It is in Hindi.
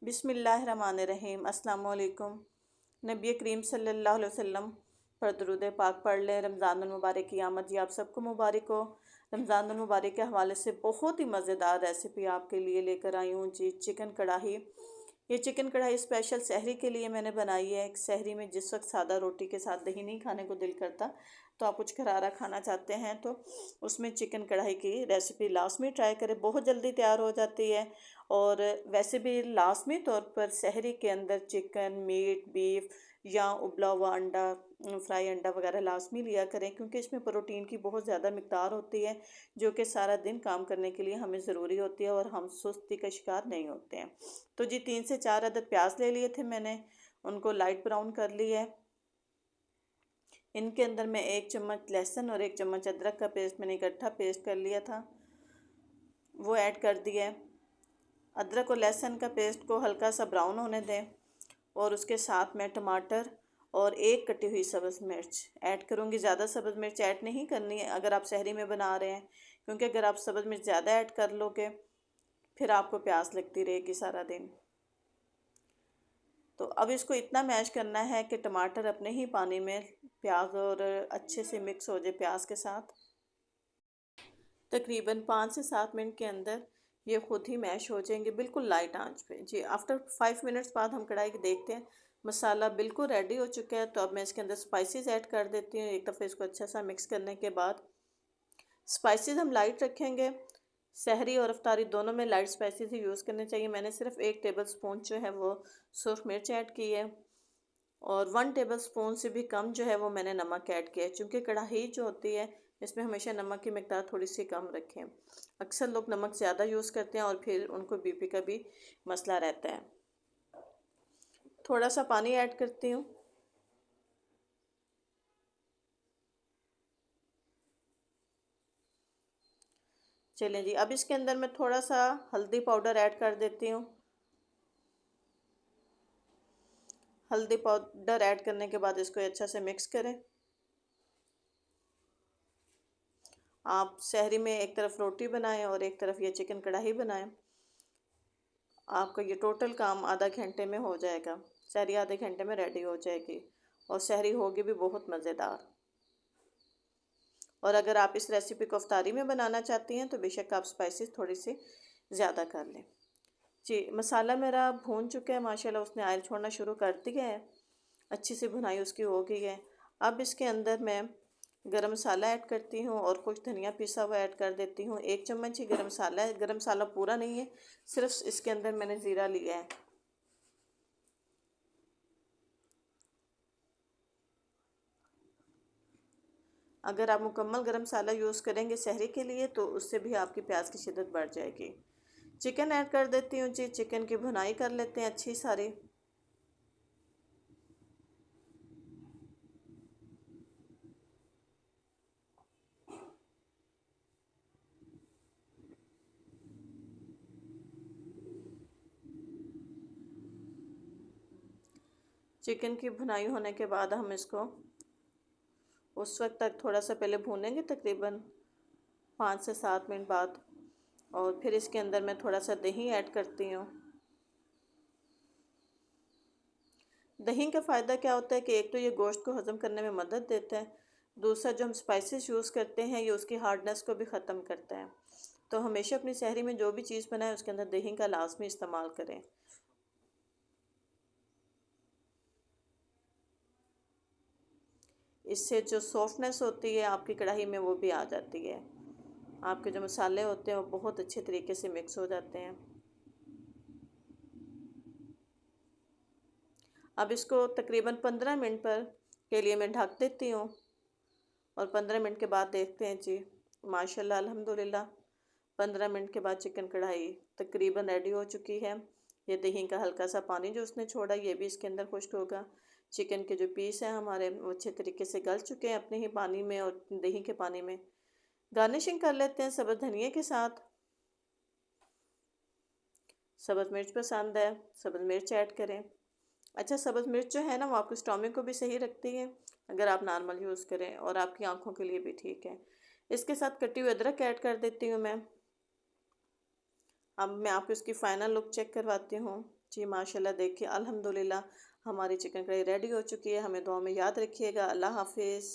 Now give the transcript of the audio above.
बिस्मिल्लाहिर्रहमानिर्रहीम। अस्सलाम वालेकुम। नबी करीम सल्लल्लाहु अलैहि वसल्लम पर दरूद पाक पढ़ लें। रमज़ानुल मुबारक की आमद जी आप सबको मुबारक हो। रमज़ानुल मुबारक के हवाले से बहुत ही मज़ेदार रेसिपी आपके लिए लेकर आई हूँ जी, चिकन कढ़ाई। ये चिकन कढ़ाई स्पेशल सहरी के लिए मैंने बनाई है। सहरी में जिस वक्त सादा रोटी के साथ दही नहीं खाने को दिल करता, तो आप कुछ करारा खाना चाहते हैं तो उसमें चिकन कढ़ाई की रेसिपी लाजमी ट्राई करें, बहुत जल्दी तैयार हो जाती है। और वैसे भी लाजमी तौर पर सहरी के अंदर चिकन, मीट, बीफ या उबला हुआ अंडा, फ्राई अंडा वगैरह लाजमी लिया करें, क्योंकि इसमें प्रोटीन की बहुत ज़्यादा मिकदार होती है, जो कि सारा दिन काम करने के लिए हमें ज़रूरी होती है और हम सुस्ती का शिकार नहीं होते हैं। तो जी 3 से 4 अदद प्याज ले लिए थे मैंने, उनको लाइट ब्राउन कर लिया है। इनके अंदर मैं 1 चम्मच लहसुन और 1 चम्मच अदरक का पेस्ट मैंने इकट्ठा पेस्ट कर लिया था, वो ऐड कर दिया है। अदरक और लहसुन का पेस्ट को हल्का सा ब्राउन होने दें और उसके साथ मैं टमाटर और एक कटी हुई सब्ज़ मिर्च ऐड करूँगी। ज़्यादा सब्ज़ मिर्च ऐड नहीं करनी है अगर आप सहरी में बना रहे हैं, क्योंकि अगर आप सब्ज़ मिर्च ज़्यादा ऐड कर लोगे फिर आपको प्यास लगती रहेगी सारा दिन। तो अब इसको इतना मैश करना है कि टमाटर अपने ही पानी में प्याज और अच्छे से मिक्स हो जाए प्याज के साथ। तकरीबन 5 से 7 मिनट के अंदर ये खुद ही मैश हो जाएंगे, बिल्कुल लाइट आंच पे जी। आफ्टर 5 मिनट्स बाद हम कढ़ाई के देखते हैं मसाला बिल्कुल रेडी हो चुका है। तो अब मैं इसके अंदर स्पाइसेस ऐड कर देती हूँ। एक दफ़े इसको अच्छा सा मिक्स करने के बाद स्पाइसेस हम लाइट रखेंगे। सहरी और अफ्तारी दोनों में लाइट स्पाइसेस ही यूज़ करने चाहिए। मैंने सिर्फ 1 टेबल स्पून जो है वो सुरख मिर्च ऐड की है और 1 टेबल स्पून से भी कम जो है वो मैंने नमक ऐड किया है, चूँकि कढ़ाई जो होती है इसमें हमेशा नमक की मिकदार थोड़ी सी कम रखें। अक्सर लोग नमक ज़्यादा यूज़ करते हैं और फिर उनको बीपी का भी मसला रहता है। थोड़ा सा पानी ऐड करती हूँ। चलें जी, अब इसके अंदर मैं थोड़ा सा हल्दी पाउडर ऐड कर देती हूँ। हल्दी पाउडर ऐड करने के बाद इसको अच्छा से मिक्स करें। आप सहरी में एक तरफ रोटी बनाएं और एक तरफ ये चिकन कढ़ाई बनाएं। आपका ये टोटल काम आधा घंटे में हो जाएगा। सहरी आधे घंटे में रेडी हो जाएगी और सहरी होगी भी बहुत मज़ेदार। और अगर आप इस रेसिपी को अफ्तारी में बनाना चाहती हैं तो बेशक आप स्पाइसेस थोड़ी सी ज़्यादा कर लें जी। मसाला मेरा भून चुका है माशाल्लाह, उसने ऑयल छोड़ना शुरू कर दिया है, अच्छी सी भुनाई उसकी हो गई है। अब इसके अंदर मैं गरम मसाला ऐड करती हूँ और कुछ धनिया पिसा हुआ ऐड कर देती हूँ। 1 चम्मच ही गरम मसाला है, गरम मसाला पूरा नहीं है, सिर्फ इसके अंदर मैंने ज़ीरा लिया है। अगर आप मुकम्मल गरम मसाला यूज़ करेंगे सहरी के लिए तो उससे भी आपकी प्याज की शिद्दत बढ़ जाएगी। चिकन ऐड कर देती हूँ जी। चिकन की भुनाई कर लेते हैं अच्छी सारी। चिकन की भुनाई होने के बाद हम इसको उस वक्त तक थोड़ा सा पहले भूनेंगे, तकरीबन 5 से 7 मिनट बाद, और फिर इसके अंदर मैं थोड़ा सा दही ऐड करती हूँ। दही का फ़ायदा क्या होता है कि एक तो ये गोश्त को हज़म करने में मदद देता है, दूसरा जो हम स्पाइसेस यूज़ करते हैं ये उसकी हार्डनेस को भी ख़त्म करता है। तो हमेशा अपनी सहरी में जो भी चीज़ बनाए उसके अंदर दही का लाजमी इस्तेमाल करें। इससे जो सॉफ्टनेस होती है आपकी कढ़ाई में वो भी आ जाती है। आपके जो मसाले होते हैं वो बहुत अच्छे तरीके से मिक्स हो जाते हैं। अब इसको तकरीबन 15 मिनट पर के लिए मैं ढक देती हूँ और 15 मिनट के बाद देखते हैं जी, माशाल्लाह अल्हम्दुलिल्लाह 15 मिनट के बाद चिकन कढ़ाई तकरीबन रेडी हो चुकी है। ये दही का हल्का सा पानी जो उसने छोड़ा ये भी इसके अंदर खुश्क होगा। चिकन के जो पीस हैं हमारे वो अच्छे तरीके से गल चुके हैं अपने ही पानी में और दही के पानी में। गार्निशिंग कर लेते हैं सब्ज़ धनिए के साथ। सब्ज़ मिर्च पसंद है, सब्ज़ मिर्च ऐड करें। अच्छा, सब्ज़ मिर्च जो है ना वो आपके स्टोमिक को भी सही रखती है अगर आप नॉर्मल यूज़ करें, और आपकी आंखों के लिए भी ठीक है। इसके साथ कटी हुई अदरक ऐड कर देती हूँ मैं। अब मैं आपको इसकी फ़ाइनल लुक चेक करवाती हूँ। जी माशाल्लाह, देखिए अल्हम्दुलिल्लाह हमारी चिकन कढ़ाई रेडी हो चुकी है। हमें दुआ में याद रखिएगा। अल्लाह हाफ़िज़।